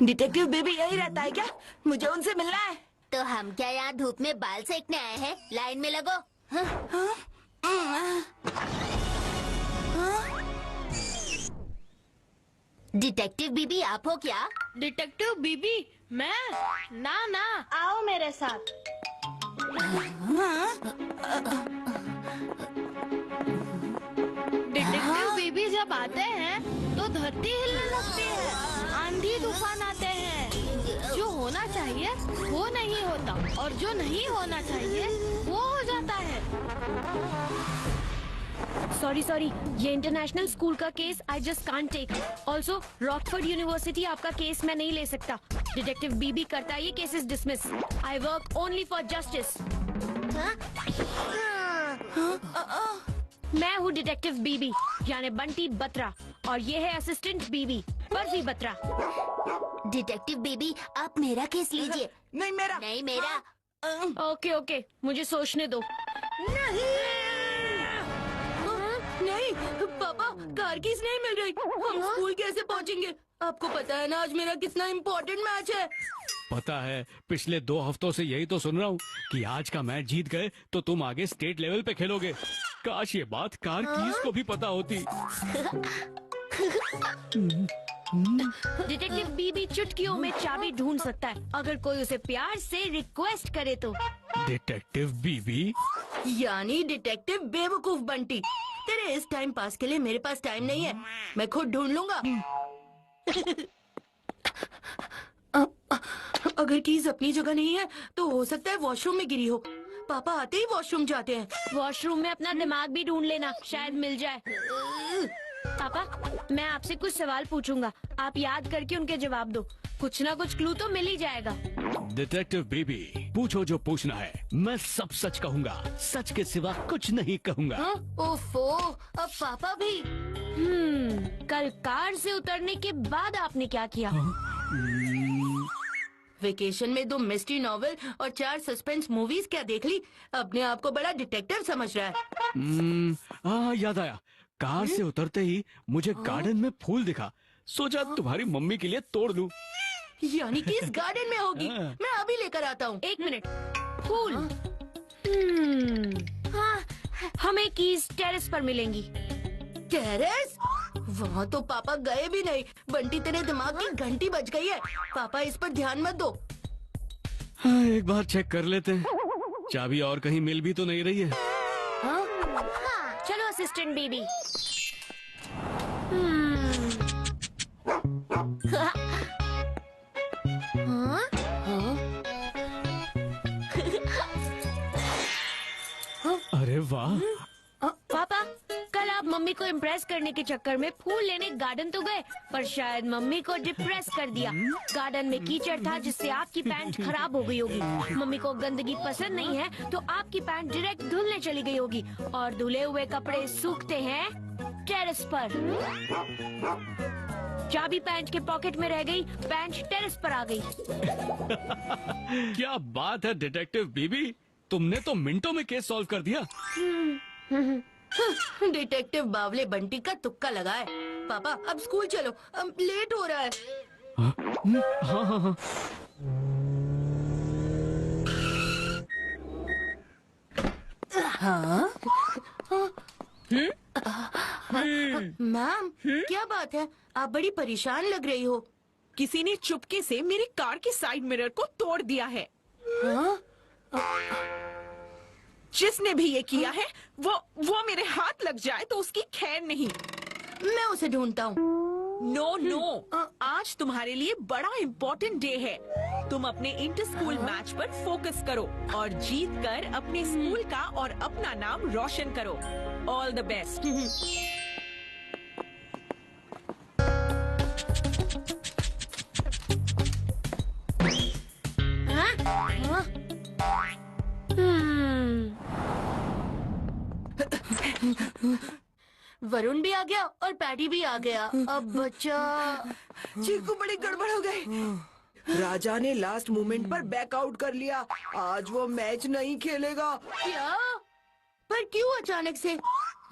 Detective baby यही रहता है क्या? मुझे उनसे मिलना है। तो हम क्या यहाँ धूप में बाल सेकने आए हैं? लाइन में लगो। डिटेक्टिव बीबी आप हो क्या? डिटेक्टिव बीबी मैं? ना आओ मेरे साथ। डिटेक्टिव बीबी जब आते हैं तो धरती हिलने लगती है, आंधी तूफान आते हैं, जो होना चाहिए वो नहीं होता और जो नहीं होना चाहिए वो हो जाता है। सॉरी, ये इंटरनेशनल स्कूल का case I just can't take. Also Rockford university आपका केस मैं नहीं ले सकता। डिटेक्टिव बीबी करता है ये cases dismiss. I work only for justice. मैं हूँ डिटेक्टिव बीबी यानी बंटी बत्रा और ये है असिस्टेंट बीबी बर्फी बत्रा। डिटेक्टिव बीबी आप मेरा केस लीजिए। नहीं मेरा। नहीं मेरा। ओके, मुझे सोचने दो। नहीं पापा, कार कीज नहीं मिल रही। हम स्कूल कैसे पहुंचेंगे? आपको पता है ना आज मेरा कितना इम्पोर्टेंट मैच है। पता है, पिछले 2 हफ्तों से यही तो सुन रहा हूँ कि आज का मैच जीत गए तो तुम आगे स्टेट लेवल पे खेलोगे। काश ये बात कार कीज को भी पता होती। डिटेक्टिव बीबी चुटकियों में चाबी ढूंढ सकता है अगर कोई उसे प्यार से रिक्वेस्ट करे तो। डिटेक्टिव बीबी यानी डिटेक्टिव बेवकूफ बंटी। तेरे इस टाइम पास के लिए मेरे पास टाइम नहीं है, मैं खुद ढूंढ लूंगा। अगर कीज अपनी जगह नहीं है तो हो सकता है वॉशरूम में गिरी हो। पापा आते ही वॉशरूम जाते हैं। वॉशरूम में अपना दिमाग भी ढूंढ लेना, शायद मिल जाए। पापा, मैं आपसे कुछ सवाल पूछूंगा, आप याद करके उनके जवाब दो। कुछ ना कुछ क्लू तो मिल ही जाएगा। डिटेक्टिव बीबी पूछो जो पूछना है, मैं सब सच कहूँगा, सच के सिवा कुछ नहीं कहूँगा। ओफो, अब पापा भी। कल कार से उतरने के बाद आपने क्या किया? वेकेशन में 2 मिस्ट्री नॉवेल और 4 सस्पेंस मूवीज क्या देख ली? अपने आप को बड़ा डिटेक्टिव समझ रहा है। याद आया, कार से उतरते ही मुझे गार्डन में फूल दिखा, सोचा तुम्हारी मम्मी के लिए तोड़ दूं। यानी कि इस गार्डन में होगी। मैं अभी लेकर आता हूँ। 1 मिनट। फूल। हमें कीज टेरेस पर मिलेंगी। टेरेस? वहाँ तो पापा गए भी नहीं। बंटी, तेरे दिमाग की घंटी बज गई है। पापा इस पर ध्यान मत दो। एक बार चेक कर लेते हैं, चाबी और कहीं मिल भी तो नहीं रही है। चलो असिस्टेंट बीबी। अरे वाह। पापा, कल आप मम्मी को इम्प्रेस करने के चक्कर में फूल लेने गार्डन तो गए, पर शायद मम्मी को डिप्रेस कर दिया। गार्डन में कीचड़ था जिससे आपकी पैंट खराब हो गई होगी। मम्मी को गंदगी पसंद नहीं है तो आपकी पैंट डायरेक्ट धुलने चली गई होगी और धुले हुए कपड़े सूखते हैं टेरेस पर। चाबी पैंट के पॉकेट में रह गई, पैंट टेरेस पर आ गई। क्या बात है डिटेक्टिव बीबी, तुमने तो मिनटों में केस सॉल्व कर दिया। डिटेक्टिव बावले बंटी का तुक्का लगा है। पापा अब स्कूल चलो, अब लेट हो रहा है। हाँ। मैम, क्या बात है? आप बड़ी परेशान लग रही हो। किसी ने चुपके से मेरी कार के साइड मिरर को तोड़ दिया है। जिसने भी ये किया है वो मेरे हाथ लग जाए तो उसकी खैर नहीं। मैं उसे ढूंढता हूँ। नो, आज तुम्हारे लिए बड़ा इम्पोर्टेंट डे है। तुम अपने इंटर स्कूल मैच पर फोकस करो और जीत कर अपने स्कूल का और अपना नाम रोशन करो। All the best. वरुण भी आ गया और पैटी भी आ गया। अब बच्चा चीकू, बड़ी गड़बड़ हो गई। राजा ने लास्ट मोमेंट पर बैकआउट कर लिया। आज वो मैच नहीं खेलेगा। क्या? पर क्यों अचानक से?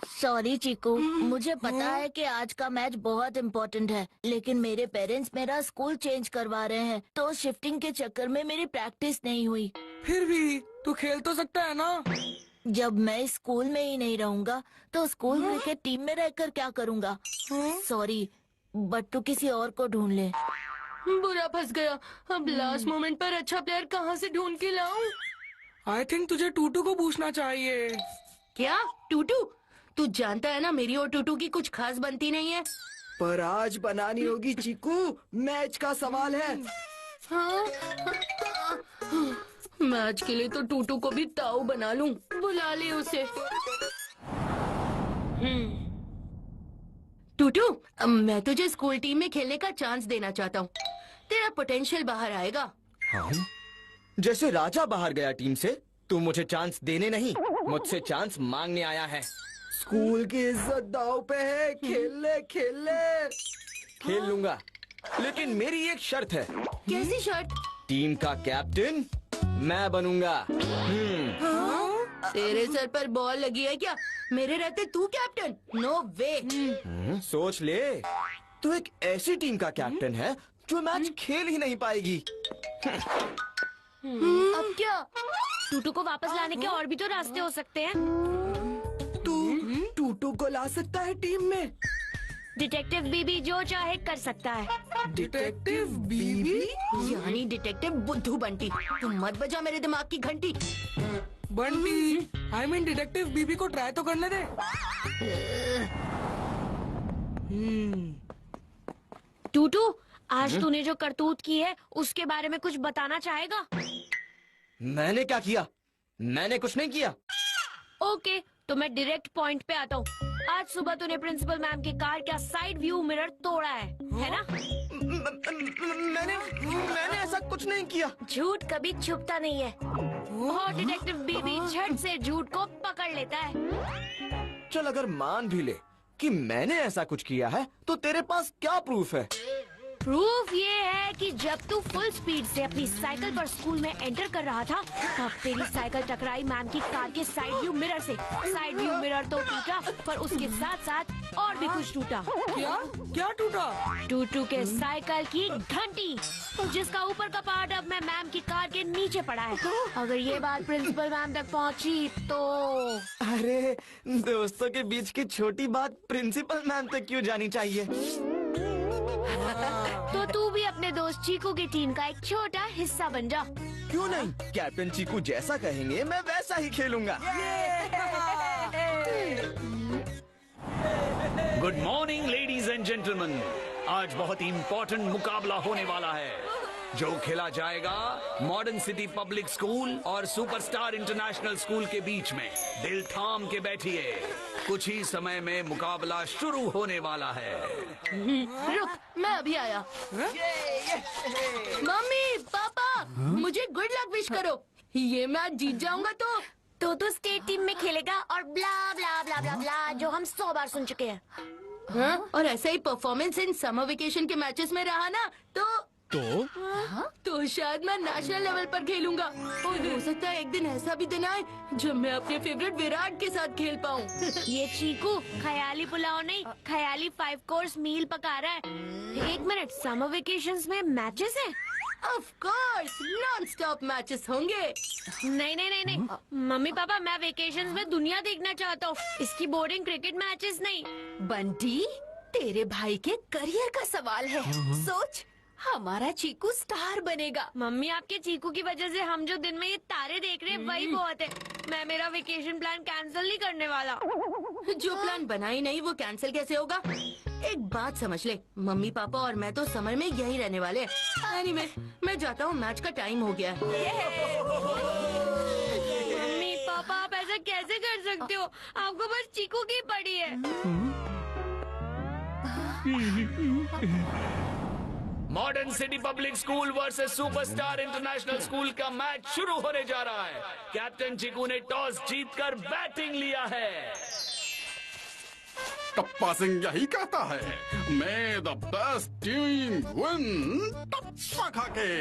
सॉरी चीकू, मुझे पता है कि आज का मैच बहुत इम्पोर्टेंट है, लेकिन मेरे पेरेंट्स मेरा स्कूल चेंज करवा रहे हैं, तो शिफ्टिंग के चक्कर में मेरी प्रैक्टिस नहीं हुई। फिर भी तू खेल तो सकता है ना। जब मैं स्कूल में ही नहीं रहूँगा तो स्कूल क्रिकेट टीम में रहकर क्या करूँगा? सॉरी, बट तू किसी और को ढूंढ ले। बुरा फंस गया। अब लास्ट मोमेंट पर अच्छा प्लेयर कहाँ से ढूंढ के लाऊं? आई थिंक तुझे टूटू को पूछना चाहिए। क्या टूटू? तू जानता है ना मेरी और टूटू की कुछ खास बनती नहीं है। पर आज बनानी होगी चीकू, मैच का सवाल है। हाँ? मैच के लिए तो टूटू को भी ताऊ बना लूं। बुला ले उसे। टूटू, मैं तुझे स्कूल टीम में खेलने का चांस देना चाहता हूँ। तेरा पोटेंशियल बाहर आएगा। हाँ? जैसे राजा बाहर गया टीम से, तू मुझे चांस देने नहीं, मुझसे चांस मांगने आया है। स्कूल की इज्जत दाव पे है, खेल ले खेल ले। खेल लूंगा, लेकिन मेरी एक शर्त है। कैसी शर्त? टीम का कैप्टन मैं बनूंगा। तेरे सर पर बॉल लगी है क्या? मेरे रहते तू कैप्टन? नो वे। सोच ले, तू एक ऐसी टीम का कैप्टन है जो मैच खेल ही नहीं पाएगी। अब क्या? टूटू को वापस लाने के और भी तो रास्ते हो सकते हैं। तू टूटू को ला सकता है टीम में। डिटेक्टिव बीबी जो चाहे कर सकता है। डिटेक्टिव बीबी? यानी डिटेक्टिव बुद्धू बंटी। तुम मत बजा मेरे दिमाग की घंटी। बंटी, आई मीन डिटेक्टिव बीबी को ट्राई तो करने दे। टूटू, आज तूने जो करतूत की है उसके बारे में कुछ बताना चाहेगा? मैंने क्या किया? मैंने कुछ नहीं किया। ओके, तो मैं डायरेक्ट पॉइंट पे आता हूँ। आज सुबह तूने प्रिंसिपल मैम की कार का साइड व्यू मिरर तोड़ा है ना? मैंने ऐसा कुछ नहीं किया। झूठ कभी छुपता नहीं है और डिटेक्टिव बीबी झट से झूठ को पकड़ लेता है। चल, अगर मान भी ले कि मैंने ऐसा कुछ किया है, तो तेरे पास क्या प्रूफ है? प्रूफ ये है कि जब तू फुल स्पीड से अपनी साइकिल पर स्कूल में एंटर कर रहा था, तब तेरी साइकिल टकराई मैम की कार के साइड व्यू मिरर से। साइड व्यू मिरर तो टूटा, पर उसके साथ साथ और भी कुछ टूटा। क्या क्या टूटा? टूटू के साइकिल की घंटी, जिसका ऊपर का पार्ट अब मैम की कार के नीचे पड़ा है। अगर ये बात प्रिंसिपल मैम तक पहुंची तो अरे, दोस्तों के बीच की छोटी बात प्रिंसिपल मैम तक क्यों जानी चाहिए? तो तू भी अपने दोस्त चीकू की टीम का एक छोटा हिस्सा बन जा। क्यों नहीं? कैप्टन चीकू जैसा कहेंगे मैं वैसा ही खेलूंगा। Good morning ladies and gentleman. आज बहुत इम्पोर्टेंट मुकाबला होने वाला है, जो खेला जाएगा मॉडर्न सिटी पब्लिक स्कूल और सुपरस्टार इंटरनेशनल स्कूल के बीच में। दिल थाम के बैठिए, कुछ ही समय में मुकाबला शुरू होने वाला है। रुक, मैं अभी आया। मम्मी पापा, मुझे गुड लक विश करो। ये मैच जीत जाऊंगा तो स्टेट टीम में खेलेगा और ब्ला ब्ला ब्ला ब्ला ब्ला, जो हम 100 बार सुन चुके हैं। हाँ? और ऐसा ही परफॉर्मेंस इन समर वेकेशन के मैचेस में रहा ना तो शायद मैं नेशनल लेवल पर खेलूंगा। और हो सकता है एक दिन ऐसा भी दिन आए जब मैं अपने फेवरेट विराट के साथ खेल पाऊँ। ये चीकू ख्याली पुलाव नहीं, ख्याली 5 कोर्स मील पका रहा है। 1 मिनट, समर वेकेशंस में मैचेस हैं? Of course, non stop matches होंगे। नहीं, मम्मी पापा, मैं वेकेशंस में दुनिया देखना चाहता हूँ, इसकी बोर्डिंग क्रिकेट मैचेस नहीं। बंटी, तेरे भाई के करियर का सवाल है। सोच, हमारा चीकू स्टार बनेगा। मम्मी, आपके चीकू की वजह से हम जो दिन में ये तारे देख रहे हैं वही बहुत है। मैं मेरा वेकेशन प्लान कैंसिल नहीं करने वाला। जो प्लान बना ही नहीं वो कैंसिल कैसे होगा? एक बात समझ ले, मम्मी पापा और मैं तो समर में यही रहने वाले हैं। एनीवे, मैं जाता हूँ, मैच का टाइम हो गया है। मम्मी पापा, आप ऐसा कैसे कर सकते हो? आपको बस चीकू की पड़ी है। Modern city public school versus superstar international school का मैच शुरू होने जा रहा है। कैप्टन चीकू ने टॉस जीतकर बैटिंग लिया है। टप्पा सिंह यही कहता है, मैं द बेस्ट टीम विन टप्पा खाके।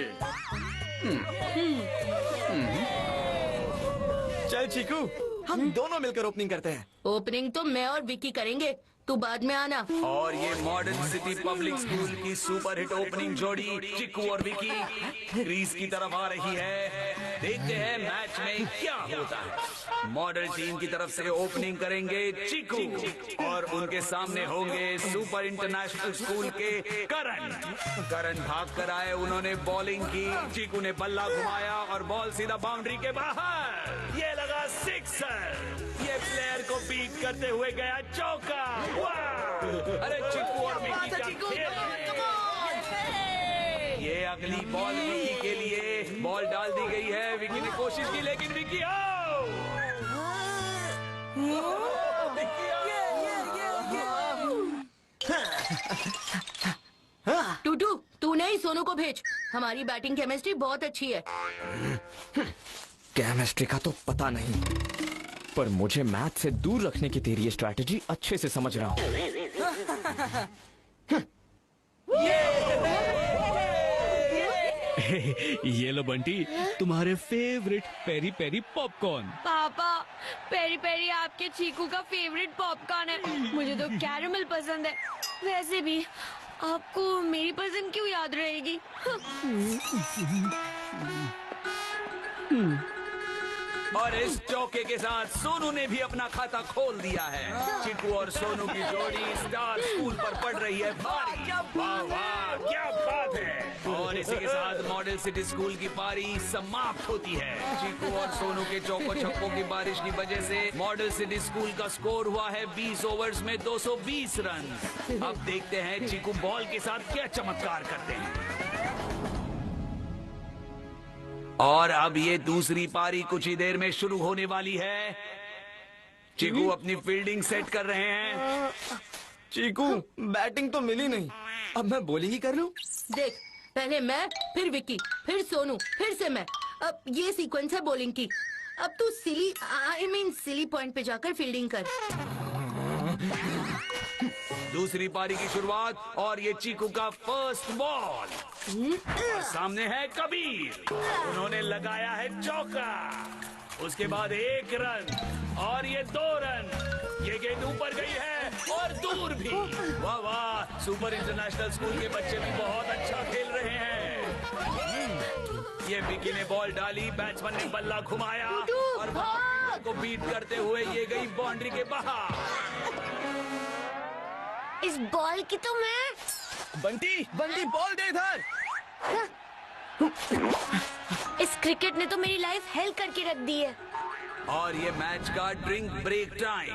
चल चीकू, हम दोनों मिलकर ओपनिंग करते हैं। ओपनिंग तो मैं और विकी करेंगे, तू बाद में आना। और ये मॉडर्न सिटी पब्लिक स्कूल की सुपरहिट ओपनिंग जोड़ी चिकू और विकी क्रीज की तरफ आ रही है। देखते हैं मैच में क्या होता है। मॉडर्न टीम की तरफ से ओपनिंग करेंगे चिकू और उनके सामने होंगे सुपर इंटरनेशनल स्कूल के करण भाग कर आए, उन्होंने बॉलिंग की, चिकू ने बल्ला घुमाया और बॉल सीधा बाउंड्री के बाहर। ये लगा सिक्सर, ये प्लेयर को बीट करते हुए गया चौका। अरे चिकू और विकी क्या खेल है। ये अगली बॉल विकी के लिए, बॉल डाल दी गई है, विकी ने कोशिश की लेकिन विकी टूटू, तू नहीं सोनू को भेज, हमारी बैटिंग केमिस्ट्री बहुत अच्छी है। केमिस्ट्री का तो पता नहीं, पर मुझे मैथ से दूर रखने की तेरी ये स्ट्रैटेजी अच्छे से समझ रहा हूँ। ये लो बंटी, तुम्हारे फेवरेट पेरी पेरी पॉपकॉर्न। पापा, पेरी पेरी आपके चीकू का फेवरेट पॉपकॉर्न है, मुझे तो कैरमल पसंद है। वैसे भी आपको मेरी पसंद क्यों याद रहेगी? और इस चौके के साथ सोनू ने भी अपना खाता खोल दिया है। चिकू और सोनू की जोड़ी स्टार स्कूल पर पड़ रही है भारी। वाह वाह, क्या बात है। और इसी के साथ मॉडल सिटी स्कूल की पारी समाप्त होती है। चिकू और सोनू के चौको छक्कों की बारिश की वजह से मॉडल सिटी स्कूल का स्कोर हुआ है 20 ओवर्स में 220 रन। अब देखते हैं चिकू बॉल के साथ क्या चमत्कार करते हैं। और अब ये दूसरी पारी कुछ ही देर में शुरू होने वाली है। चिकू अपनी फील्डिंग सेट कर रहे हैं। चीकू, बैटिंग तो मिली नहीं, अब मैं बॉलिंग ही कर लूं? देख, पहले मैं, फिर विकी, फिर सोनू, फिर से मैं। अब ये सीक्वेंस है बॉलिंग की। अब तू सिली पॉइंट पे जाकर फील्डिंग कर। दूसरी पारी की शुरुआत और ये चीकू का फर्स्ट बॉल। और सामने है कबीर, उन्होंने लगाया है चौका। उसके बाद 1 रन और ये 2 रन। ये गेंद ऊपर गई है और दूर भी। वाह वाह, सुपर इंटरनेशनल स्कूल के बच्चे भी बहुत अच्छा खेल रहे हैं। ये विकी ने बॉल डाली, बैट्समैन ने बल्ला घुमाया और बॉल को बीट करते हुए ये गई बाउंड्री के बाहर। इस बॉल की तो मैं बंटी बॉल दे इधर। इस क्रिकेट ने तो मेरी लाइफ हेल करके रख दी है। और ये मैच का drink break time.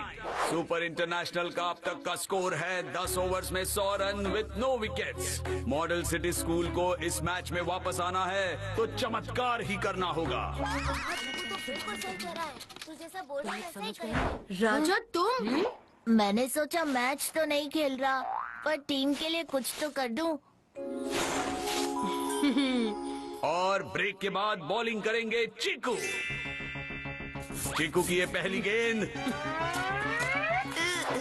Super international का अब तक का स्कोर है 10 ओवर्स में 100 run with no wickets. Model city school को इस मैच में वापस आना है तो चमत्कार ही करना होगा। राजा, तुम? मैंने सोचा मैच तो नहीं खेल रहा, पर टीम के लिए कुछ तो कर दूं। और ब्रेक के बाद बॉलिंग करेंगे चिकू। चिकू की ये पहली गेंद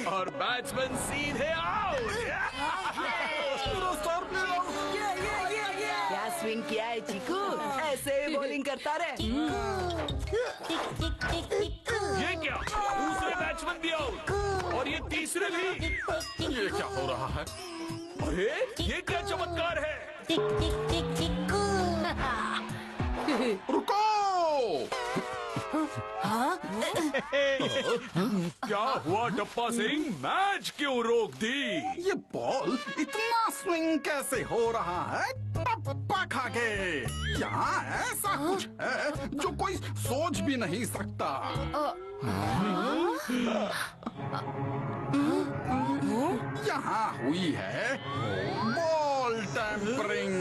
और बैट्समैन सीधे आउट। क्या स्विंग किया है चिकू, ऐसे ही बॉलिंग करता रहे। ये क्या, दूसरे बैट्समैन भी आउट और ये तीसरे भी। ये क्या हो रहा है? अरे ये क्या चमत्कार है। रुको! क्या हुआ टप्पा सिंह, मैच क्यों रोक दी? ये बॉल इतना स्विंग कैसे हो रहा है? टप्पा खा के। यहाँ ऐसा कुछ है जो कोई सोच भी नहीं सकता। यहाँ हुई है बॉल टैंपरिंग।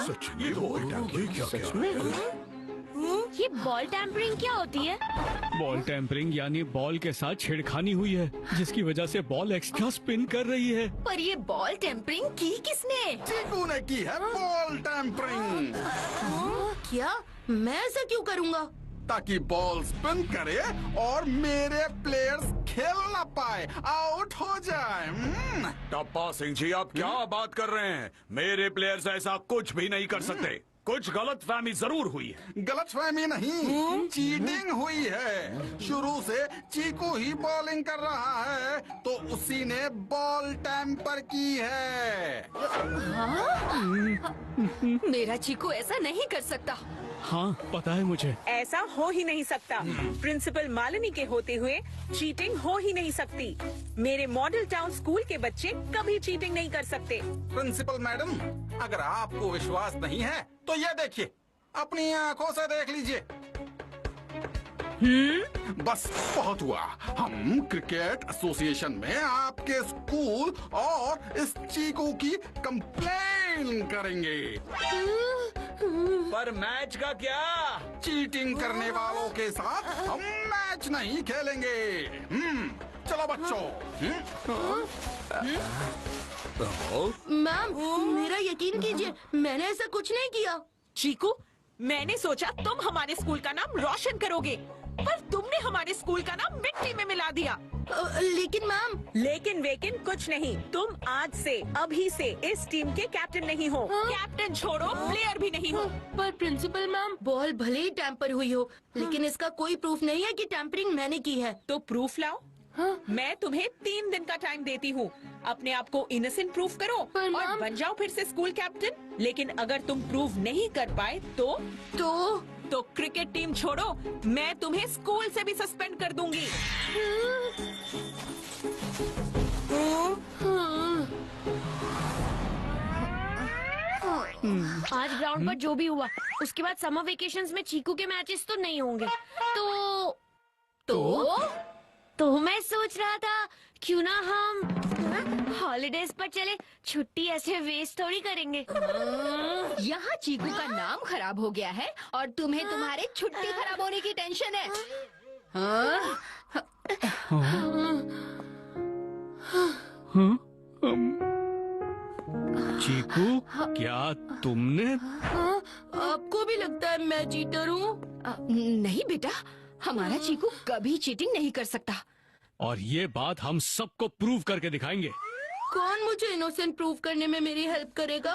सच में बॉल टैंपरिंग? क्या? ये बॉल टैंपरिंग क्या होती है? बॉल टैंपरिंग यानी बॉल के साथ छेड़खानी हुई है, जिसकी वजह से बॉल एक्स्ट्रा स्पिन कर रही है। पर ये बॉल टैंपरिंग की किसने? चीकू ने की है बॉल टैंपरिंग। क्या? मैं ऐसा क्यों करूँगा? ताकि बॉल स्पिन करे और मेरे प्लेयर्स खेल ना पाए, आउट हो जाए। टप्पा सिंह जी, आप क्या बात कर रहे हैं? मेरे प्लेयर्स ऐसा कुछ भी नहीं कर सकते। कुछ गलतफहमी जरूर हुई है। गलतफहमी नहीं, चीटिंग हुई है। शुरू से चीकू ही बॉलिंग कर रहा है, तो उसी ने बॉल टैम्पर की है। मेरा चीकू ऐसा नहीं कर सकता। हाँ पता है मुझे। ऐसा हो ही नहीं सकता। प्रिंसिपल मालिनी के होते हुए चीटिंग हो ही नहीं सकती। मेरे मॉडल टाउन स्कूल के बच्चे कभी चीटिंग नहीं कर सकते। प्रिंसिपल मैडम, अगर आपको विश्वास नहीं है तो ये देखिए, अपनी आंखों से देख लीजिए। बस बहुत हुआ। हम क्रिकेट एसोसिएशन में आपके स्कूल और इस चीकू की कंप्लेन करेंगे। पर मैच का क्या? चीटिंग करने वालों के साथ हम मैच नहीं खेलेंगे। चलो बच्चों। मैम, मेरा यकीन कीजिए, मैंने ऐसा कुछ नहीं किया। चीकू, मैंने सोचा तुम हमारे स्कूल का नाम रोशन करोगे, पर तुमने हमारे स्कूल का नाम मिट्टी में मिला दिया। लेकिन मैम। लेकिन वेकिन कुछ नहीं। तुम आज से, अभी से इस टीम के कैप्टन नहीं हो। कैप्टन छोड़ो, प्लेयर भी नहीं हो। पर प्रिंसिपल मैम, बॉल भले ही टैम्पर हुई हो, लेकिन इसका कोई प्रूफ नहीं है कि टैम्परिंग मैंने की है। तो प्रूफ लाओ। मैं तुम्हें 3 दिन का टाइम देती हूँ। अपने आप को इनोसेंट प्रूफ करो और बन जाओ फिर से स्कूल कैप्टन। लेकिन अगर तुम प्रूफ नहीं कर पाए तो क्रिकेट टीम छोड़ो, मैं तुम्हें स्कूल से भी सस्पेंड कर दूंगी। आज ग्राउंड पर जो भी हुआ, उसके बाद समर वेकेशंस में चीकू के मैचेस तो नहीं होंगे। तो मैं सोच रहा था, क्यों ना हम हॉलीडेज पर चले। छुट्टी ऐसे वेस्ट थोड़ी करेंगे। यहाँ चीकू का नाम खराब हो गया है और तुम्हें तुम्हारे छुट्टी खराब होने की टेंशन है। चीकू, क्या तुमने? आपको भी लगता है मैं चीटर हूँ? नहीं बेटा, हमारा चीकू कभी चीटिंग नहीं कर सकता। और ये बात हम सबको प्रूव करके दिखाएंगे। कौन मुझे इनोसेंट प्रूव करने में मेरी हेल्प करेगा?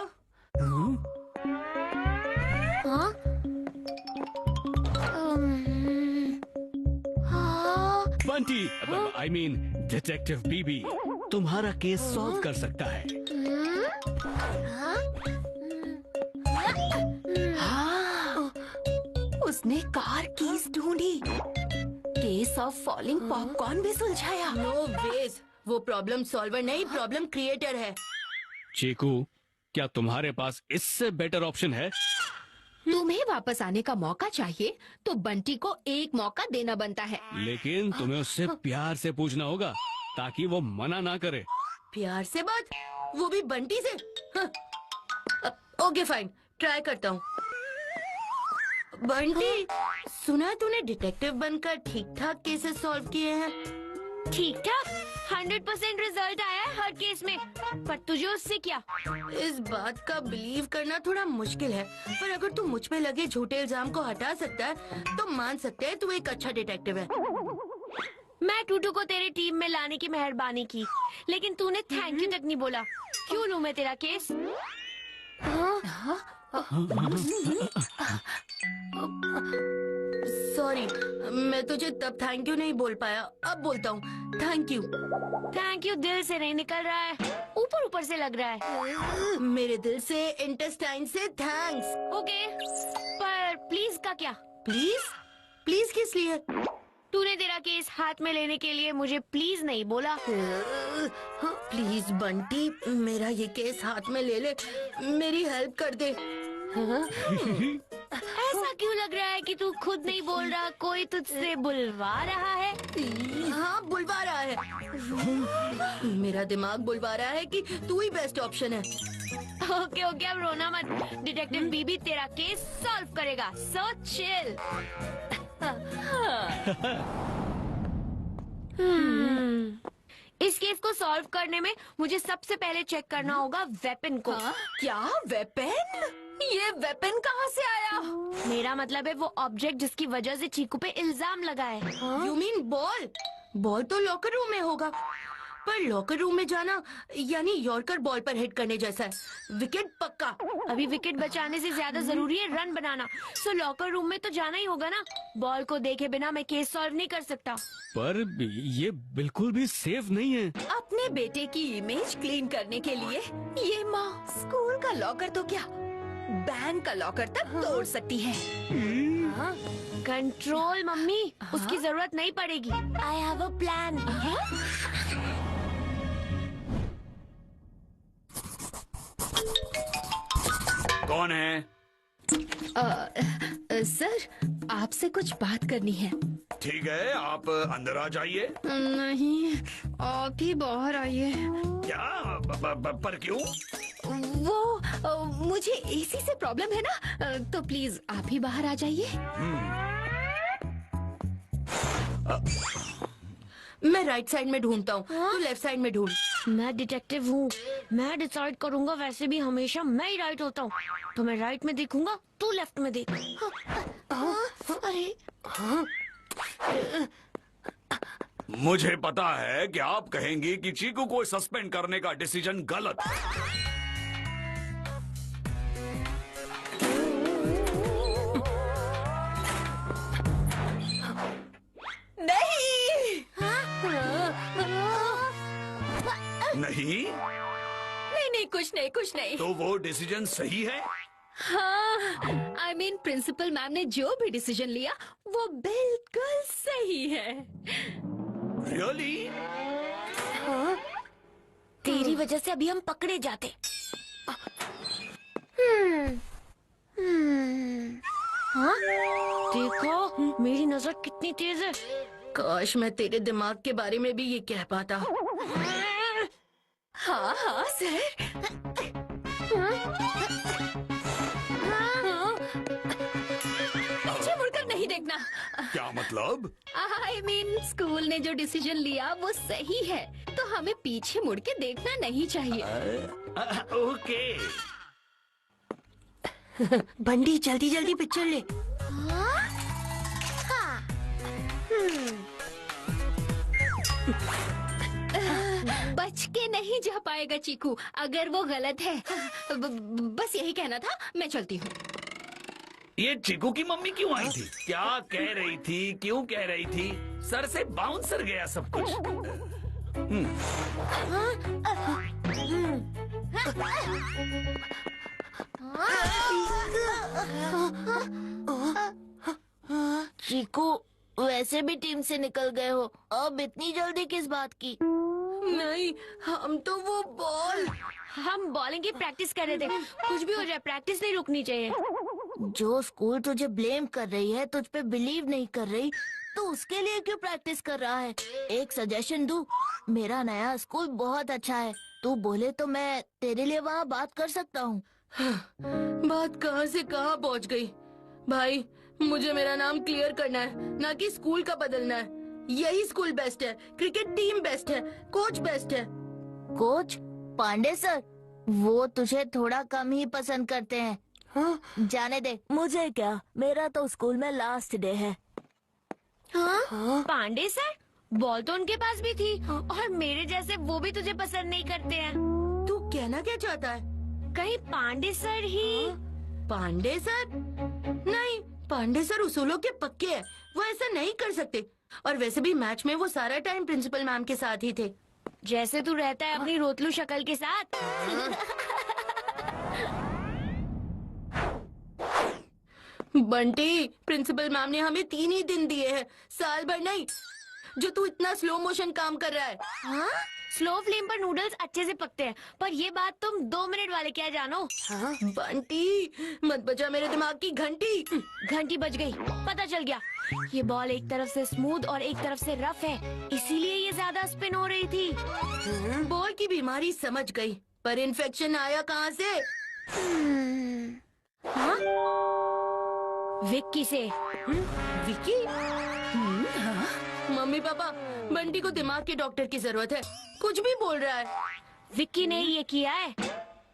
बंटी, आई मीन डिटेक्टिव बीबी, तुम्हारा केस सॉल्व कर सकता है। उसने कार कीज ढूंढी। केस ऑफ फॉलिंग पॉपकॉर्न भी सुलझाया। नो वेज, वो प्रॉब्लम सॉल्वर नहीं, प्रॉब्लम क्रिएटर है। चीकू, क्या तुम्हारे पास इससे बेटर ऑप्शन है? तुम्हें वापस आने का मौका चाहिए तो बंटी को एक मौका देना बनता है। लेकिन तुम्हें उससे प्यार से पूछना होगा ताकि वो मना ना करे। प्यार से बात, वो भी बंटी से? ओके फाइन, ट्राई करता हूँ। बंटी, सुना तूने डिटेक्टिव बनकर ठीक ठाक केसेस सॉल्व किए हैं? ठीक ठाक 100% रिजल्ट आया है हर केस में। पर तुझे उससे क्या? इस बात का बिलीव करना थोड़ा मुश्किल है, पर अगर तू मुझ पे लगे झूठे इल्जाम को हटा सकता है तो मान सकते हैं तू एक अच्छा डिटेक्टिव है। मैं टूटू को तेरी टीम में लाने की मेहरबानी की, लेकिन तूने थैंक यू तक नहीं बोला। क्यों लूं मैं तेरा केस? सॉरी, मैं तुझे तब थैंक यू नहीं बोल पाया, अब बोलता हूँ थैंक यू। थैंक यू दिल से नहीं निकल रहा है, ऊपर ऊपर से लग रहा है। मेरे दिल से, इंटेस्टाइन से थैंक्स। ओके, पर प्लीज का क्या? प्लीज? प्लीज किस लिए? तूने तेरा केस हाथ में लेने के लिए मुझे प्लीज नहीं बोला। प्लीज बंटी, मेरा ये केस हाथ में ले ले, मेरी हेल्प कर दे। ऐसा क्यों लग रहा है कि तू खुद नहीं बोल रहा, कोई तुझसे बुलवा रहा है? हाँ, बुलवा रहा है। मेरा दिमाग बुलवा रहा है कि तू ही बेस्ट ऑप्शन है। ओके ओके, अब रोना मत। डिटेक्टिव बीबी तेरा केस सॉल्व करेगा, सो चिल। इस केस को सॉल्व करने में मुझे सबसे पहले चेक करना होगा वेपन को। क्या वेपन? ये वेपन कहाँ से आया? मेरा मतलब है वो ऑब्जेक्ट जिसकी वजह से चीकू पे इल्जाम लगा है। You mean ball? बॉल तो लॉकर रूम में होगा। पर लॉकर रूम में जाना यानी यॉर्कर बॉल पर हिट करने जैसा है। विकेट पक्का। अभी विकेट बचाने से ज्यादा जरूरी है रन बनाना। सो लॉकर रूम में तो जाना ही होगा ना। बॉल को देखे बिना मैं केस सॉल्व नहीं कर सकता। पर ये बिल्कुल भी सेफ नहीं है। अपने बेटे की इमेज क्लीन करने के लिए ये माँ स्कूल का लॉकर तो क्या बैंक का लॉकर तक तोड़ सकती है। कंट्रोल मम्मी, उसकी जरूरत नहीं पड़ेगी। I have a plan. कौन है? सर, आपसे कुछ बात करनी है। ठीक है, आप अंदर आ जाइए। नहीं, आप ही बाहर आइए। क्या? पर क्यों? वो मुझे एसी से प्रॉब्लम है ना, तो प्लीज आप ही बाहर आ जाइए। मैं राइट साइड में ढूंढता हूँ, तू लेफ्ट साइड में ढूंढ। मैं डिटेक्टिव हूँ, मैं डिसाइड करूँगा। वैसे भी हमेशा मैं ही राइट होता हूँ, तो मैं राइट में देखूंगा, तू लेफ्ट में देख। अरे मुझे पता है कि आप कहेंगे कि चीकू को सस्पेंड करने का डिसीजन गलत है। नहीं नहीं, कुछ नहीं। तो वो डिसीजन सही है? हाँ, आई मीन प्रिंसिपल मैम ने जो भी डिसीजन लिया वो बिल्कुल सही है। रियली? तेरी वजह से अभी हम पकड़े जाते। हाँ? देखो मेरी नजर कितनी तेज है। काश मैं तेरे दिमाग के बारे में भी ये कह पाता। हाँ सर। पीछे मुड़कर नहीं देखना। क्या मतलब? आई मीन स्कूल ने जो डिसीजन लिया वो सही है, तो हमें पीछे मुड़ के देखना नहीं चाहिए। ओके। बंटी जल्दी जल्दी पिक्चर ले। बच के नहीं जा पाएगा चीकू, अगर वो गलत है। बस यही कहना था, मैं चलती हूँ। ये चीकू की मम्मी क्यों आई थी? क्या कह रही थी? क्यों कह रही थी? सर से बाउंसर गया सब कुछ। चीकू, वैसे भी टीम से निकल गए हो, अब इतनी जल्दी किस बात की? नहीं, हम तो वो बॉल। हम बॉलिंग की प्रैक्टिस कर रहे थे। कुछ भी हो जाए, प्रैक्टिस नहीं रुकनी चाहिए। जो स्कूल तुझे ब्लेम कर रही है, तुझ पे बिलीव नहीं कर रही, तो उसके लिए क्यों प्रैक्टिस कर रहा है? एक सजेशन दूं, मेरा नया स्कूल बहुत अच्छा है, तू बोले तो मैं तेरे लिए वहाँ बात कर सकता हूँ। बात कहाँ से कहाँ पहुँच गई। भाई, मुझे मेरा नाम क्लियर करना है, ना कि स्कूल का बदलना है। यही स्कूल बेस्ट है, क्रिकेट टीम बेस्ट है, कोच बेस्ट है। कोच पांडे सर, वो तुझे थोड़ा कम ही पसंद करते हैं। हाँ? जाने दे, मुझे क्या, मेरा तो स्कूल में लास्ट डे है। हाँ? पांडे सर, बॉल तो उनके पास भी थी, और मेरे जैसे वो भी तुझे पसंद नहीं करते हैं। तू कहना क्या चाहता है? कहीं पांडे सर ही? पांडे सर? नहीं, पांडे सर उसूलों के पक्के हैं, वो ऐसा नहीं कर सकते। और वैसे भी मैच में वो सारा टाइम प्रिंसिपल मैम के साथ ही थे। जैसे तू रहता है अपनी रोतलू शक्ल के साथ। बंटी, प्रिंसिपल मैम ने हमें 3 ही दिन दिए हैं, साल भर नहीं। जो तू इतना स्लो मोशन काम कर रहा है। हाँ? स्लो फ्लेम पर नूडल्स अच्छे से पकते हैं, पर ये बात तुम 2 मिनट वाले क्या जानो। हाँ? बंटी, मत बजा मेरे दिमाग की घंटी। घंटी बज गई, पता चल गया। ये बॉल एक तरफ से स्मूथ और एक तरफ से रफ है, इसीलिए ये ज्यादा स्पिन हो रही थी। बॉल की बीमारी समझ गई, पर इन्फेक्शन आया कहाँ से? हाँ? विक्की से। विक्की? मम्मी पापा, बंटी को दिमाग के डॉक्टर की जरूरत है, कुछ भी बोल रहा है। विक्की ने ये किया है।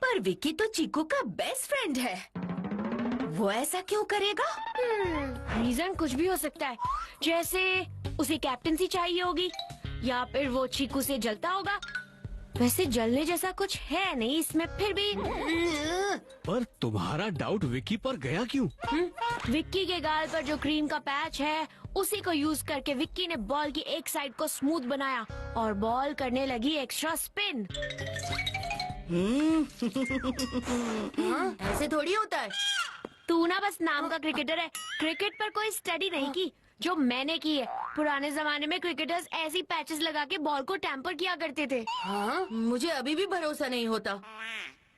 पर विक्की तो चीकू का बेस्ट फ्रेंड है, वो ऐसा क्यों करेगा? रीजन कुछ भी हो सकता है, जैसे उसे कैप्टनसी चाहिए होगी, या फिर वो चीकू से जलता होगा। वैसे जलने जैसा कुछ है नहीं इसमें, फिर भी पर तुम्हारा डाउट विक्की पर गया क्यों? विक्की के गाल पर जो क्रीम का पैच है उसी को यूज करके विक्की ने बॉल की एक साइड को स्मूथ बनाया और बॉल करने लगी एक्स्ट्रा स्पिन। ऐसे थोड़ी होता है। तू ना बस नाम का क्रिकेटर है, क्रिकेट पर कोई स्टडी नहीं की जो मैंने की है। पुराने जमाने में क्रिकेटर्स ऐसी पैचेस लगा के बॉल को टैम्पर किया करते थे। हाँ, मुझे अभी भी भरोसा नहीं होता।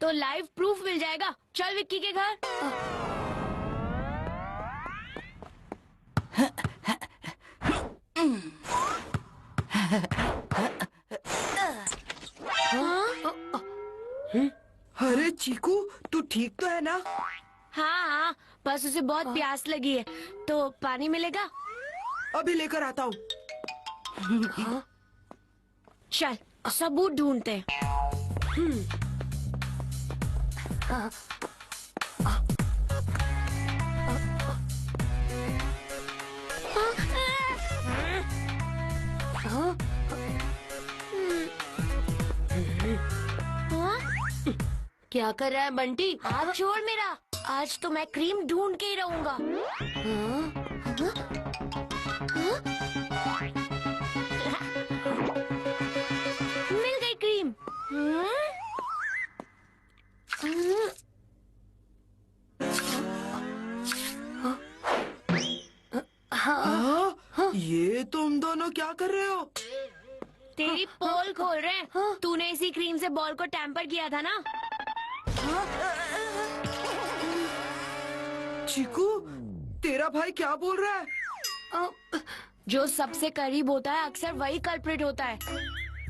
तो लाइव प्रूफ मिल जाएगा। चल विक्की के घर। अरे चीकू, तू ठीक तो है ना? हाँ हाँ, बस उसे बहुत प्यास लगी है, तो पानी मिलेगा? अभी लेकर आता हूँ। चल सबूत ढूंढते हैं। क्या कर रहा है बंटी? हाथ छोड़ मेरा, आज तो मैं क्रीम ढूंढ के ही रहूंगा। मिल गई क्रीम। ये तुम दोनों क्या कर रहे हो? तेरी पोल खोल रहे हैं। तूने इसी क्रीम से बॉल को टैम्पर किया था ना? चीकू, तेरा भाई क्या बोल रहा है? जो सबसे करीब होता है अक्सर वही कल्प्रिट होता है।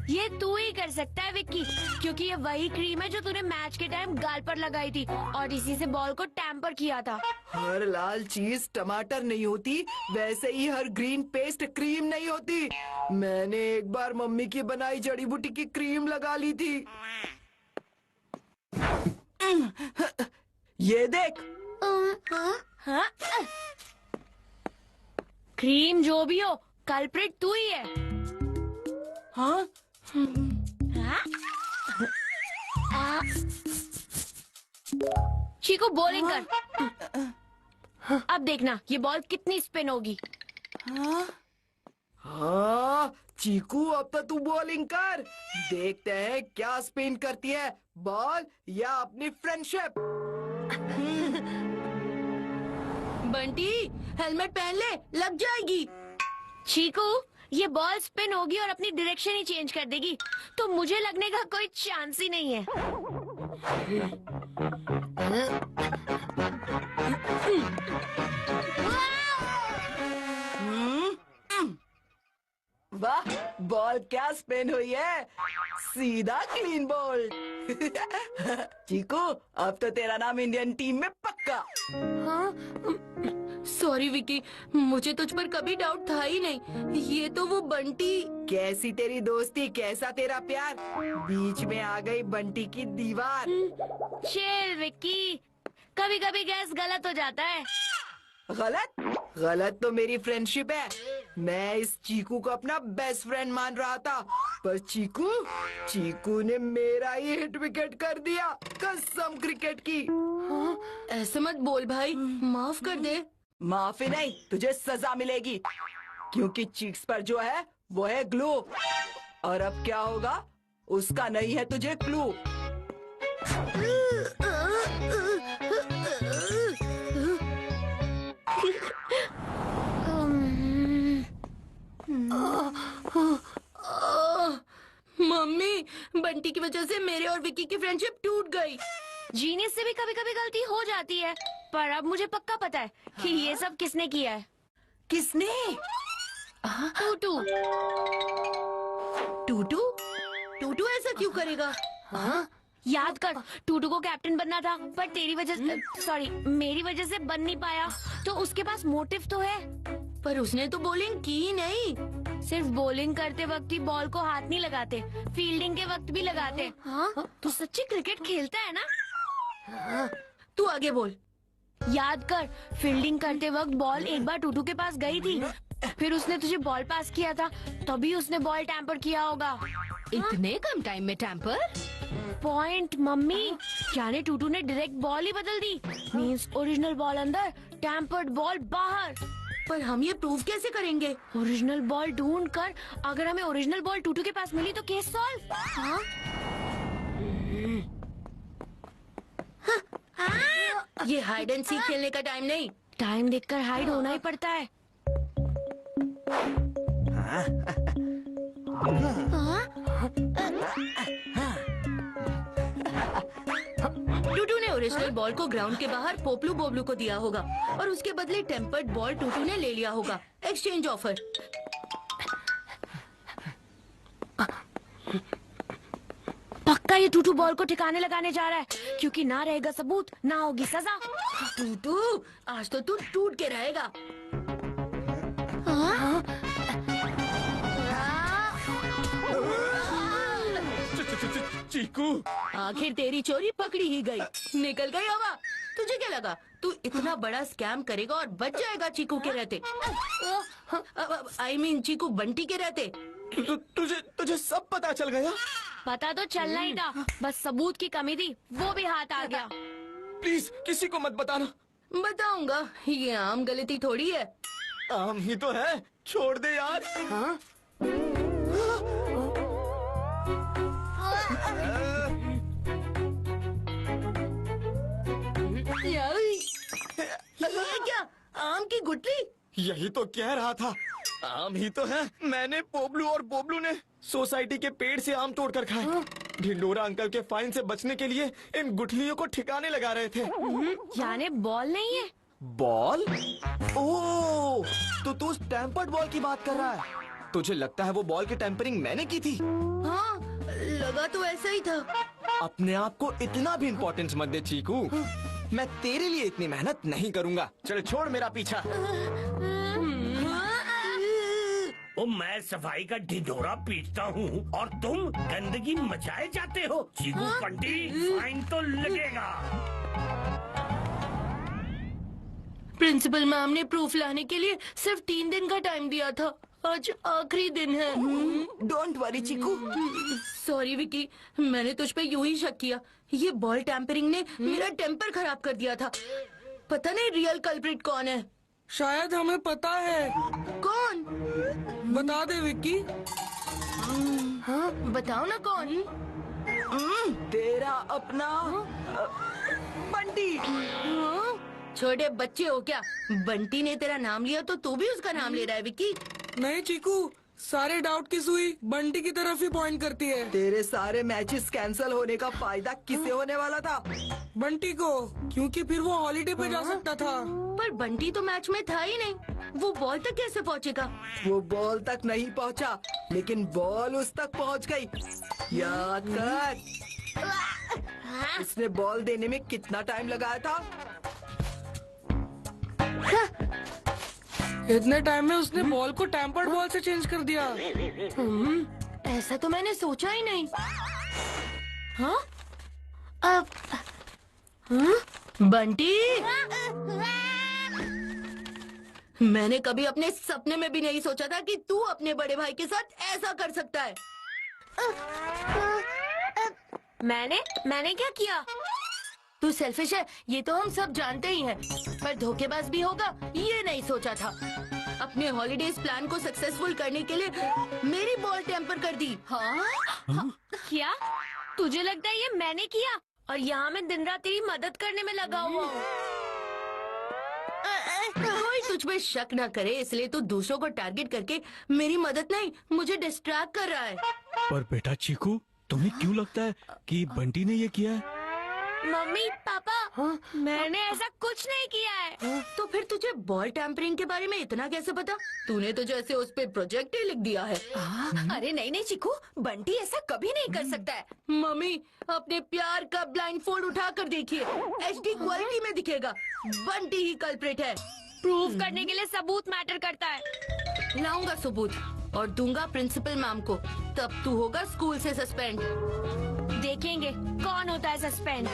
ये तू ही कर सकता है विक्की, क्योंकि ये वही क्रीम है जो तूने मैच के टाइम गाल पर लगाई थी और इसी से बॉल को टैम्पर किया था। हर लाल चीज टमाटर नहीं होती, वैसे ही हर ग्रीन पेस्ट क्रीम नहीं होती। मैंने एक बार मम्मी की बनाई जड़ी बूटी की क्रीम लगा ली थी। ये देख। हाँ? क्रीम जो भी हो, कल्प्रिट तू ही है। हाँ? चीकू बॉलिंग कर। अब देखना ये बॉल कितनी स्पिन होगी। हाँ चीकू, अब तो तू बॉलिंग कर। देखते हैं क्या स्पिन करती है, बॉल या अपनी फ्रेंडशिप। बंटी हेलमेट पहन ले, लग जाएगी। चीकू, ये बॉल स्पिन होगी और अपनी डायरेक्शन ही चेंज कर देगी, तो मुझे लगने का कोई चांस ही नहीं है। वाह, बॉल क्या स्पिन हुई है, सीधा क्लीन बॉल। चीकू, अब तो तेरा नाम इंडियन टीम में पक्का। सॉरी विकी, मुझे तुझ पर कभी डाउट था ही नहीं। ये तो वो बंटी। कैसी तेरी दोस्ती, कैसा तेरा प्यार, बीच में आ गई बंटी की दीवार। चिल विक्की, कभी कभी गैस गलत हो जाता है। गलत? गलत तो मेरी फ्रेंडशिप है। मैं इस चीकू को अपना बेस्ट फ्रेंड मान रहा था, पर चीकू ने मेरा ही हिट विकेट कर दिया, कसम क्रिकेट की। ऐसे मत बोल भाई, माफ कर दे। माफी नहीं, तुझे सजा मिलेगी, क्योंकि चीक्स पर जो है वो है ग्लू, और अब क्या होगा उसका नहीं है तुझे क्लू। मम्मी, बंटी की वजह से मेरे और विकी की फ्रेंडशिप टूट गई। जीनियस से भी कभी कभी गलती हो जाती है, पर अब मुझे पक्का पता है कि ये सब किसने किया है। किसने? टूटू। टूटू? टूटू ऐसा क्यों करेगा? हाँ? याद कर, टूटू को कैप्टन बनना था, पर तेरी वजह सॉरी मेरी वजह से बन नहीं पाया, तो उसके पास मोटिव तो है। पर उसने तो बॉलिंग की ही नहीं। सिर्फ बॉलिंग करते वक्त ही बॉल को हाथ नहीं लगाते, फील्डिंग के वक्त भी लगाते। हाँ? तू सच्ची क्रिकेट खेलता है ना? तू आगे बोल। याद कर, फील्डिंग करते वक्त बॉल एक बार टूटू के पास गई थी, फिर उसने तुझे बॉल पास किया था, तभी उसने बॉल टैम्पर किया होगा। इतने कम टाइम में टैम्पर? पॉइंट मम्मी, जाने टूटू ने डायरेक्ट बॉल ही बदल दी। मींस ओरिजिनल बॉल अंदर, टैम्पर्ड बॉल बाहर। पर हम ये प्रूव कैसे करेंगे? ओरिजिनल बॉल ढूंढ कर, अगर हमें ओरिजिनल बॉल टूटू के पास मिली तो केस सॉल्व। हाँ? ये हाइड एंड सीक खेलने का टाइम नहीं। टाइम देखकर हाइड होना ही पड़ता है। टूटू ने ओरिजिनल बॉल को ग्राउंड के बाहर पोपलू बोबलू को दिया होगा और उसके बदले टेम्पर्ड बॉल टूटू ने ले लिया होगा। Exchange offer. पक्का ये टूटू बॉल को ठिकाने लगाने जा रहा है, क्योंकि ना रहेगा सबूत ना होगी सजा। टूटू, आज तो तू टूट के रहेगा। चीकू, आखिर तेरी चोरी पकड़ी ही गई। निकल गई हवा। तुझे क्या लगा तू इतना बड़ा स्कैम करेगा और बच जाएगा चीकू के रहते? आई मीन चीकू बंटी के रहते। तुझे सब पता चल गया? पता तो चलना ही था, बस सबूत की कमी थी, वो भी हाथ आ गया। प्लीज किसी को मत बताना। बताऊंगा, ये आम गलती थोड़ी है। आम ही तो है, छोड़ दे यार। हाँ? ये क्या, आम की गुठली? यही तो कह रहा था, आम ही तो है। मैंने पोबलू और बोबलू ने सोसाइटी के पेड़ से आम तोड़कर खाए। ढिंडोरा अंकल के फाइन से बचने के लिए इन गुठलियों को ठिकाने लगा रहे थे। यानी बॉल नहीं है? बॉल? ओह, तो तू उस टेम्पर्ड बॉल की बात कर रहा है। तुझे लगता है वो बॉल की टेम्परिंग मैंने की थी? हाँ, लगा तो ऐसा ही था। अपने आप को इतना भी इम्पोर्टेंस मत दे चीकू। मैं तेरे लिए इतनी मेहनत नहीं करूँगा। चल छोड़ मेरा पीछा। ओ, मैं सफाई का ढिढोरा पीटता हूँ और तुम गंदगी मचाए जाते हो। चीकू पंटी, फाइन तो लगेगा। प्रिंसिपल मैम ने प्रूफ लाने के लिए सिर्फ 3 दिन का टाइम दिया था। आज आखिरी दिन है। Don't worry Chiku. Sorry Vicky, मैंने तुझ पे यूं ही शक किया। ये बॉल टैम्परिंग ने मेरा टेम्पर खराब कर दिया था। पता नहीं रियल कल्प्रिट कौन है। शायद हमें पता है। कौन? बता दे विक्की। हाँ, बताओ ना कौन। तेरा अपना बंटी। हाँ? छोटे बच्चे हो क्या? बंटी ने तेरा नाम लिया तो तू भी उसका नाम ले रहा है विक्की? नहीं चीकू, सारे डाउट की सुई बंटी की तरफ ही पॉइंट करती है। तेरे सारे मैचेस कैंसिल होने का फायदा किसे होने वाला था? बंटी को, क्योंकि फिर वो हॉलीडे पे जा सकता था। पर बंटी तो मैच में था ही नहीं। वो बॉल तक कैसे पहुंचेगा? वो बॉल तक नहीं पहुंचा, लेकिन बॉल उस तक पहुंच गई। याद कर, उसने बॉल देने में कितना टाइम लगाया था? इतने टाइम में उसने बॉल को टेम्पर्ड बॉल से चेंज कर दिया। ऐसा तो मैंने सोचा ही नहीं। हाँ? अब बंटी, मैंने कभी अपने सपने में भी नहीं सोचा था कि तू अपने बड़े भाई के साथ ऐसा कर सकता है। मैंने क्या किया? तू सेल्फिश है, ये तो हम सब जानते ही हैं, पर धोखेबाज भी होगा ये नहीं सोचा था। अपने हॉलीडेज प्लान को सक्सेसफुल करने के लिए मेरी बॉल टेम्पर कर दी। हाँ? क्या तुझे लगता है ये मैंने किया? और यहाँ मैं दिन रात तेरी मदद करने में लगा हुआ हूँ। कोई तुझ पे शक ना करे, इसलिए तू दूसरों को टारगेट करके मेरी मदद नहीं, मुझे डिस्ट्रैक्ट कर रहा है। पर बेटा चीकू, तुम्हें क्यों लगता है कि बंटी ने ये किया है? मम्मी पापा, मैंने ऐसा कुछ नहीं किया है। तो फिर तुझे बॉल टैम्परिंग के बारे में इतना कैसे पता? तूने तो जैसे उस पे प्रोजेक्ट ही लिख दिया है। अरे नहीं नहीं चीकू, बंटी ऐसा कभी नहीं कर सकता है। मम्मी, अपने प्यार का ब्लाइंड फोल्ड उठा कर देखिए, HD क्वालिटी में दिखेगा। बंटी ही कल्प्रिट है। प्रूफ करने के लिए सबूत मैटर करता है। लाऊंगा सबूत और दूंगा प्रिंसिपल मैम को, तब तू होगा स्कूल से सस्पेंड। देखेंगे कौन होता है सस्पेंड।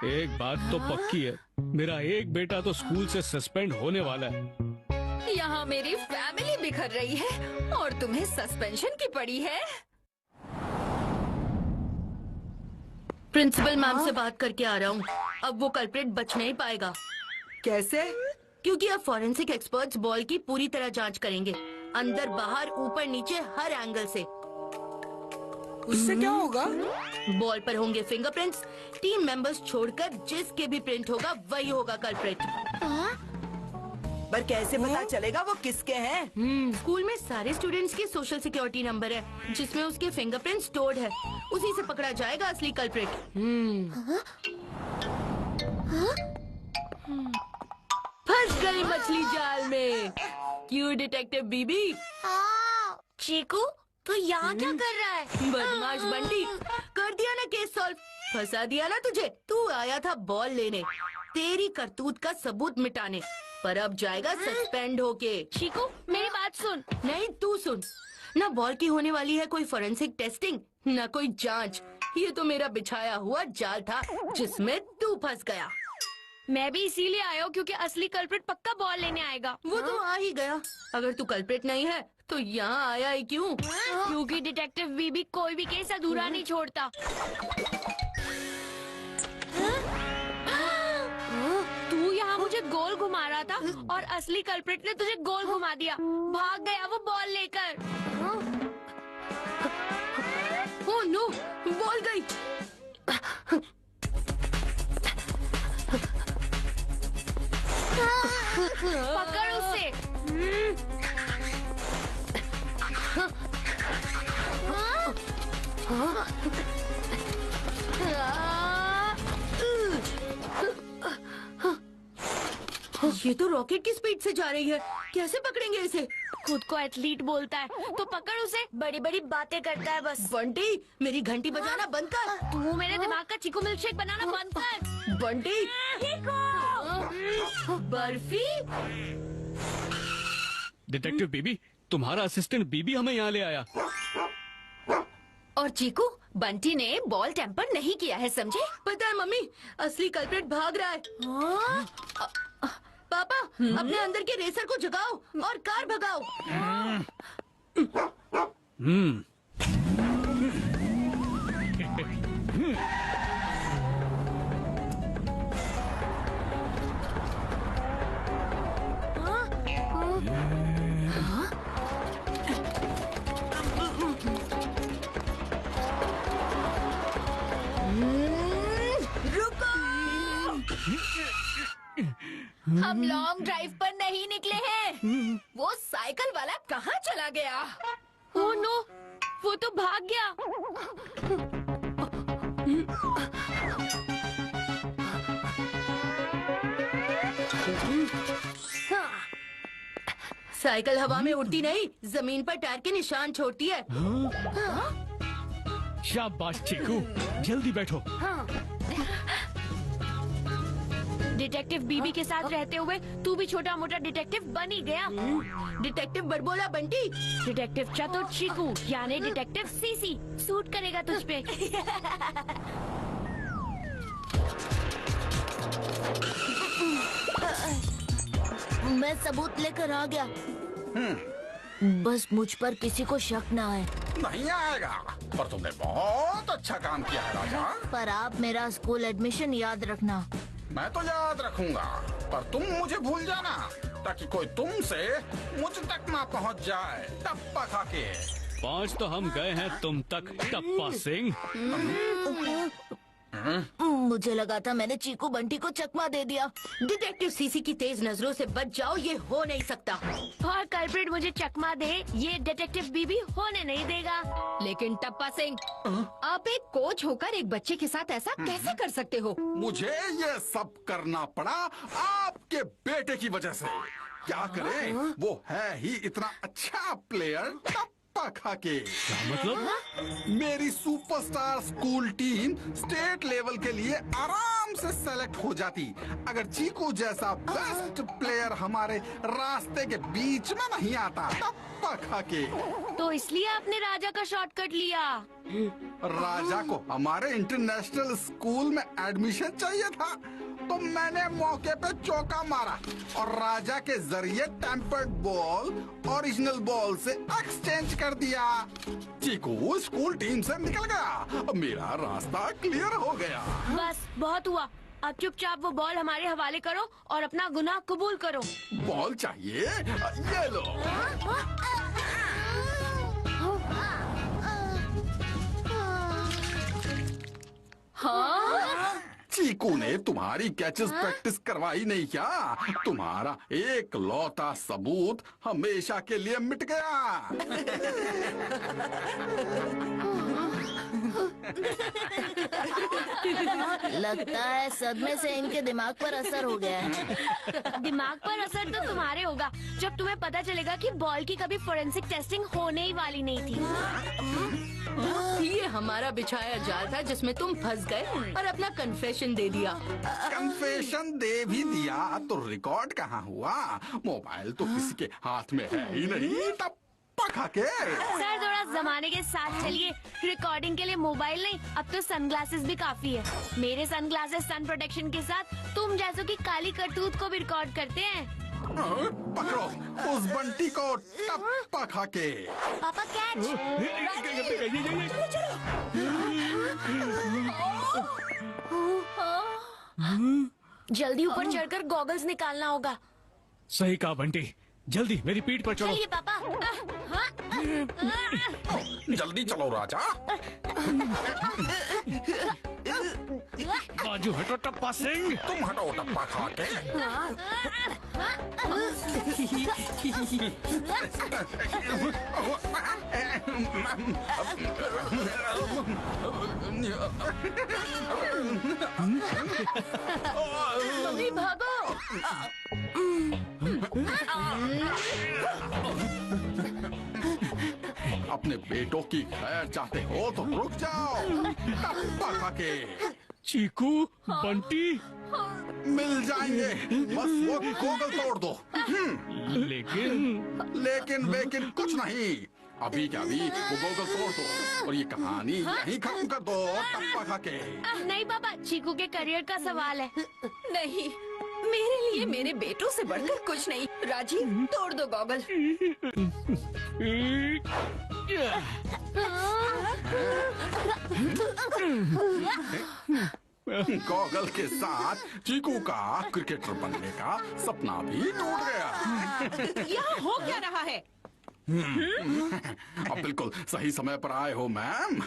एक बात तो पक्की है, मेरा एक बेटा तो स्कूल से सस्पेंड होने वाला है। यहाँ मेरी फैमिली बिखर रही है और तुम्हें सस्पेंशन की पड़ी है। प्रिंसिपल मैम से बात करके आ रहा हूँ। अब वो कल्प्रिट बच नहीं पाएगा। कैसे? क्योंकि अब फॉरेंसिक एक्सपर्ट्स बॉल की पूरी तरह जांच करेंगे, अंदर बाहर ऊपर नीचे हर एंगल से। उससे क्या होगा? बॉल पर होंगे फिंगरप्रिंट्स। टीम मेंबर्स छोड़कर जिसके भी प्रिंट होगा वही होगा कल्प्रिट। पर कैसे पता चलेगा वो किसके हैं? स्कूल में सारे स्टूडेंट्स के सोशल सिक्योरिटी नंबर है जिसमें उसके फिंगरप्रिंट स्टोर्ड है। उसी से पकड़ा जाएगा असली कल्प्रिट। फंस गई मछली जाल में। क्यों डिटेक्टिव बीबी? चीकू तू यहाँ क्या कर रहा है? बदमाश बंटी, कर दिया ना केस सॉल्व। फंसा दिया ना तुझे। तू आया था बॉल लेने, तेरी करतूत का सबूत मिटाने, पर अब जाएगा सस्पेंड होके। चीकू मेरी बात सुन। नहीं तू सुन। ना बॉल की होने वाली है कोई फोरेंसिक टेस्टिंग, ना कोई जांच। ये तो मेरा बिछाया हुआ जाल था जिसमें तू फंस गया। मैं भी इसीलिए आया हूँ क्योंकि असली कल्प्रिट पक्का बॉल लेने आएगा। वो तो आ ही गया। अगर तू कल्प्रिट नहीं है तो यहाँ आया ही क्यों? क्योंकि डिटेक्टिव बीबी कोई भी केस अधूरा नहीं छोड़ता। तू यहाँ मुझे गोल घुमा रहा था और असली कल्प्रिट ने तुझे गोल घुमा दिया। भाग गया वो बॉल लेकर। ओह नो, बॉल गई। पकड़ उसे। ये तो रॉकेट की स्पीड से जा रही है। कैसे पकड़ेंगे इसे? खुद को एथलीट बोलता है तो पकड़ उसे। बड़ी बड़ी बातें करता है बस। बंटी, मेरी घंटी बजाना बंद कर। तू मेरे दिमाग का चीकू मिल्कशेक बनाना बंद कर। बंटी, बर्फी। डिटेक्टिव बीबी, तुम्हारा असिस्टेंट बीबी हमें यहाँ ले आया। और चीकू, बंटी ने बॉल टेम्पर नहीं किया है, समझे? पता है मम्मी, असली कल्प्रिट भाग रहा है। पापा, अपने अंदर के रेसर को जगाओ और कार भगाओ। हम लॉन्ग ड्राइव पर नहीं निकले हैं। वो साइकिल वाला कहाँ चला गया? ओह नो, वो तो भाग गया। साइकिल हवा में उड़ती नहीं, जमीन पर टायर के निशान छोड़ती है। शाबाश चीकू, जल्दी बैठो। डिटेक्टिव बीबी के साथ रहते हुए तू भी छोटा मोटा डिटेक्टिव बन ही गया। डिटेक्टिव बड़बोला बंटी। डिटेक्टिव चतुर चीकू यानी डिटेक्टिव सीसी सूट करेगा तुझ पे। मैं सबूत लेकर आ गया। बस मुझ पर किसी को शक ना आए। नहीं आएगा, पर तुमने बहुत अच्छा काम किया है राजा। पर आप मेरा स्कूल एडमिशन याद रखना। मैं तो याद रखूंगा, पर तुम मुझे भूल जाना ताकि कोई तुमसे मुझ तक ना पहुंच जाए टप्पा खा के। 5 तो हम गए हैं तुम तक, टप्पा सिंह। मुझे लगा था मैंने चीकू बंटी को चकमा दे दिया। डिटेक्टिव सीसी की तेज नजरों से बच जाओ, ये हो नहीं सकता। और कल्प्रिट मुझे चकमा दे, ये डिटेक्टिव बीबी होने नहीं देगा। लेकिन टप्पा सिंह, आप एक कोच होकर एक बच्चे के साथ ऐसा कैसे कर सकते हो? मुझे ये सब करना पड़ा आपके बेटे की वजह से। क्या करे, वो है ही इतना अच्छा प्लेयर। खा के मतलब? मेरी superstar school team state level के लिए आराम आराम से सेलेक्ट हो जाती अगर चीकू जैसा बेस्ट प्लेयर हमारे रास्ते के बीच में नहीं आता टप्पा खा के। तो इसलिए आपने राजा का शॉर्टकट लिया। राजा को हमारे इंटरनेशनल स्कूल में एडमिशन चाहिए था तो मैंने मौके पे चौका मारा और राजा के जरिए टेम्पर्ड बॉल ओरिजिनल बॉल से एक्सचेंज कर दिया। चीकू स्कूल टीम से निकल गया, मेरा रास्ता क्लियर हो गया। बस बहुत हुआ, अब चुपचाप वो बॉल हमारे हवाले करो और अपना गुनाह कबूल करो। बॉल चाहिए? ये लो। हाँ? चीकू ने तुम्हारी कैचेस प्रैक्टिस करवाई नहीं क्या? तुम्हारा एक लौता सबूत हमेशा के लिए मिट गया। लगता है सदमे से इनके दिमाग पर असर हो गया है। दिमाग पर असर तो तुम्हारे होगा जब तुम्हें पता चलेगा कि बॉल की कभी फोरेंसिक टेस्टिंग होने ही वाली नहीं थी। ये हमारा बिछाया जाल था जिसमें तुम फंस गए और अपना कन्फेशन दे दिया। कन्फेशन दे भी दिया तो रिकॉर्ड कहाँ हुआ? मोबाइल तो किसी के हाथ में है ही नहीं। टप्पा खा के। सर थोड़ा जमाने के साथ चलिए, रिकॉर्डिंग के लिए मोबाइल नहीं, अब तो सनग्लासेस भी काफी है। मेरे सनग्लासेस सन प्रोटेक्शन के साथ तुम जैसों की काली करतूत को भी रिकॉर्ड करते हैं। पकड़ो उस बंटी को टप्पा खा के। पापा कैच। जल्दी ऊपर चढ़कर गॉगल्स निकालना होगा। सही कहा बंटी, जल्दी मेरी पीठ पर चढ़ो। चलिए पापा। जल्दी चलो राजा। बाजू हटो टप्पा सिंह। तुम हटो टप्पा खा के। मम्मी भागो। अपने बेटों की खैर चाहते हो तो रुक जाओ। टप्पा खा के। चीकू, बंटी मिल जाएंगे, बस वो गोगल तोड़ दो। लेकिन कुछ नहीं, अभी क्या अभी वो गोगल तोड़ दो और ये कहानी यहीं खत्म कर दो। टप्पा खा के। नहीं पापा, चीकू के करियर का सवाल है। नहीं, मेरे लिए मेरे बेटों से बढ़कर कुछ नहीं। राजीव तोड़ दो गॉगल। गॉगल के साथ चीकू का क्रिकेटर बनने का सपना भी टूट गया। यहाँ हो क्या रहा है? अब बिल्कुल सही समय पर आए हो मैम।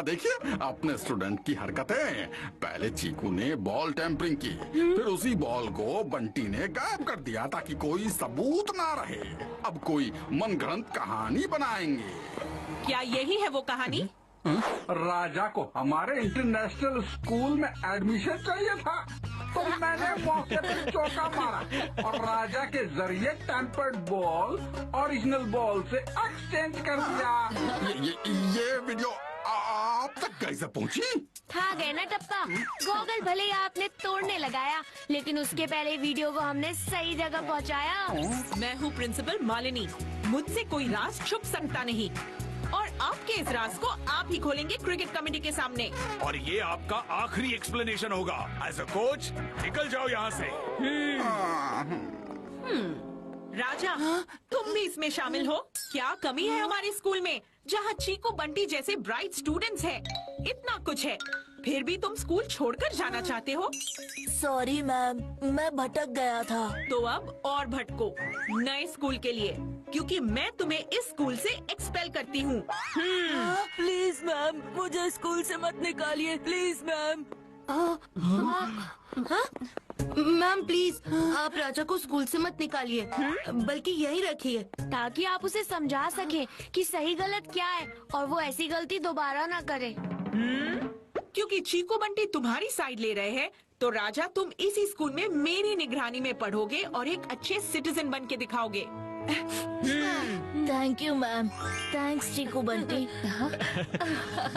देखिए अपने स्टूडेंट की हरकतें। पहले चीकू ने बॉल टेम्परिंग की, फिर उसी बॉल को बंटी ने गायब कर दिया ताकि कोई सबूत ना रहे। अब कोई मनगढ़ंत कहानी बनाएंगे। क्या यही है वो कहानी? राजा को हमारे इंटरनेशनल स्कूल में एडमिशन चाहिए था तो मैंने मौके पर चौका मारा और राजा के जरिए टेम्पर्ड बॉल ओरिजिनल बॉल से एक्सचेंज कर दिया। ये वीडियो आप तक कैसे पहुंची? खा गए ना टप्पा। गॉगल भले ही आपने तोड़ने लगाया, लेकिन उसके पहले वीडियो को हमने सही जगह पहुंचाया। मैं हूँ प्रिंसिपल मालिनी, मुझसे कोई राज छुप सकता नहीं और आपके इस राज को आप ही खोलेंगे क्रिकेट कमेटी के सामने। और ये आपका आखिरी एक्सप्लेनेशन होगा। एज अ कोच निकल जाओ यहाँ से। राजा, तुम भी इसमें शामिल हो। क्या कमी है हमारे स्कूल में, जहाँ चीकू बंटी जैसे ब्राइट स्टूडेंट्स हैं? इतना कुछ है, फिर भी तुम स्कूल छोड़कर जाना चाहते हो? सॉरी मैम, मैं भटक गया था। तो अब और भटको नए स्कूल के लिए, क्योंकि मैं तुम्हें इस स्कूल से एक्सपेल करती हूँ। प्लीज मैम, मुझे स्कूल से मत निकालिए, प्लीज मैम। मैम प्लीज, आप राजा को स्कूल से मत निकालिए, बल्कि यहीं रखिए ताकि आप उसे समझा सके कि सही गलत क्या है और वो ऐसी गलती दोबारा ना करे। क्योंकि चीकू बंटी तुम्हारी साइड ले रहे हैं, तो राजा तुम इसी स्कूल में मेरी निगरानी में पढ़ोगे और एक अच्छे सिटीजन बन के दिखाओगे। Thank you ma'am. Thanks Cheeku Bunty.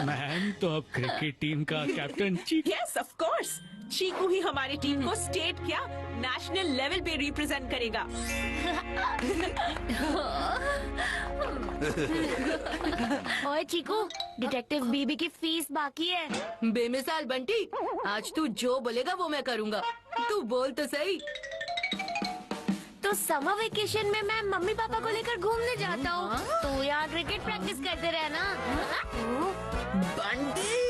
Ma'am तो अब क्रिकेट टीम का captain Cheeku. Yes of course, Cheeku ही हमारी टीम को स्टेट क्या नेशनल लेवल पे रिप्रेजेंट करेगा। ओए चीकू, डिटेक्टिव बीबी की फीस बाकी है। बेमिसाल बंटी, आज तू जो बोलेगा वो मैं करूँगा। तू बोल तो सही। तो समर वेकेशन में मैं मम्मी पापा को लेकर घूमने जाता हूँ। तो यहाँ क्रिकेट प्रैक्टिस करते रहना। बंटी